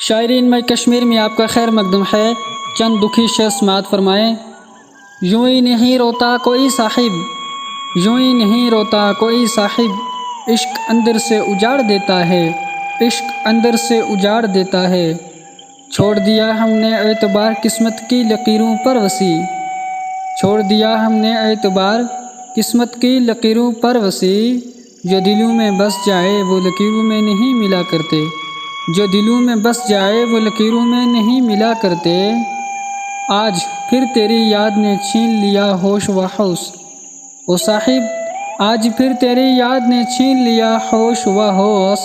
شاعرین میں کشمیر میں آپ کا خیر مقدم ہے۔ چند دکھی شعر سماعت فرمائیں۔ یوں ہی نہیں روتا کوئی صاحب، یوں ہی نہیں روتا کوئی صاحب، عشق اندر سے اجاڑ دیتا ہے، عشق اندر سے اجاڑ دیتا ہے۔ چھوڑ دیا ہم نے اعتبار قسمت کی لکیروں پر وسیع، چھوڑ دیا ہم نے اعتبار قسمت کی لکیروں پر وسیع، جو دلوں میں بس جائے وہ لکیروں میں نہیں ملا کرتے، جو دلوں میں بس جائے وہ لکیروں میں نہیں ملا کرتے۔ آج پھر تیری یاد نے چھین لیا ہوش و حوس، او صاحب آج پھر تیری یاد نے چھین لیا ہوش و حوس۔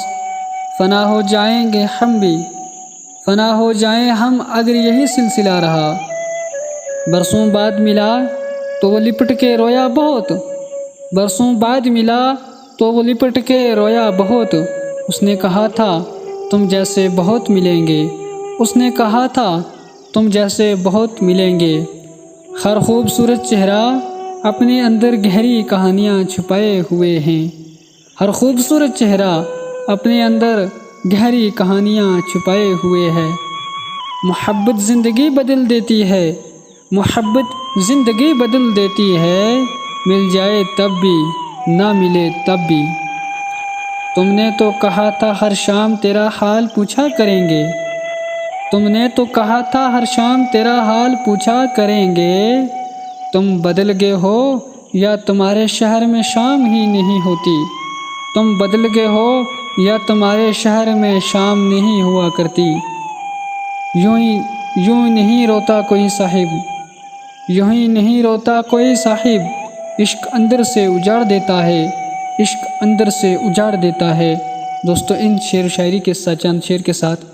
فنا ہو جائیں گے ہم بھی، فنا ہو جائیں ہم اگر یہی سلسلہ رہا۔ برسوں بعد ملا تو وہ لپٹ کے رویا بہت، برسوں بعد ملا تو وہ لپٹ کے رویا بہت۔ اس نے کہا تھا تم جیسے بہت ملیں گے، اس نے کہا تھا تم جیسے بہت ملیں گے۔ ہر خوبصورت چہرہ اپنے اندر گہری کہانیاں چھپائے ہوئے ہیں، ہر خوبصورت چہرہ اپنے اندر گہری کہانیاں چھپائے ہوئے ہے۔ محبت زندگی بدل دیتی ہے، محبت زندگی بدل دیتی ہے، مل جائے تب بھی نہ ملے تب بھی۔ تم نے تو کہا تھا ہر شام تیرا حال پوچھا کریں گے، تم نے تو کہا تھا ہر شام تیرا حال پوچھا کریں گے۔ تم بدل گئے ہو یا تمہارے شہر میں شام ہی نہیں ہوتی، تم بدل گئے ہو یا تمہارے شہر میں شام نہیں ہوا کرتی۔ یوں نہیں روتا کوئی صاحب، یوں ہی نہیں روتا کوئی صاحب، عشق اندر سے اجاڑ دیتا ہے، عشق اندر سے اجاڑ دیتا ہے۔ دوستو ان شعر و شاعری کے ساتھ چند شعر کے ساتھ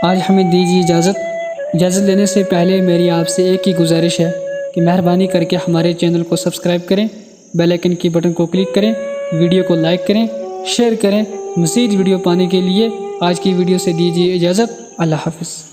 آج ہمیں دیجیے اجازت لینے سے پہلے میری آپ سے ایک ہی گزارش ہے کہ مہربانی کر کے ہمارے چینل کو سبسکرائب کریں، بیل آئکن کی بٹن کو کلک کریں، ویڈیو کو لائک کریں، شیئر کریں۔ مزید ویڈیو پانے کے لیے آج کی ویڈیو سے دیجیے اجازت۔ اللہ حافظ۔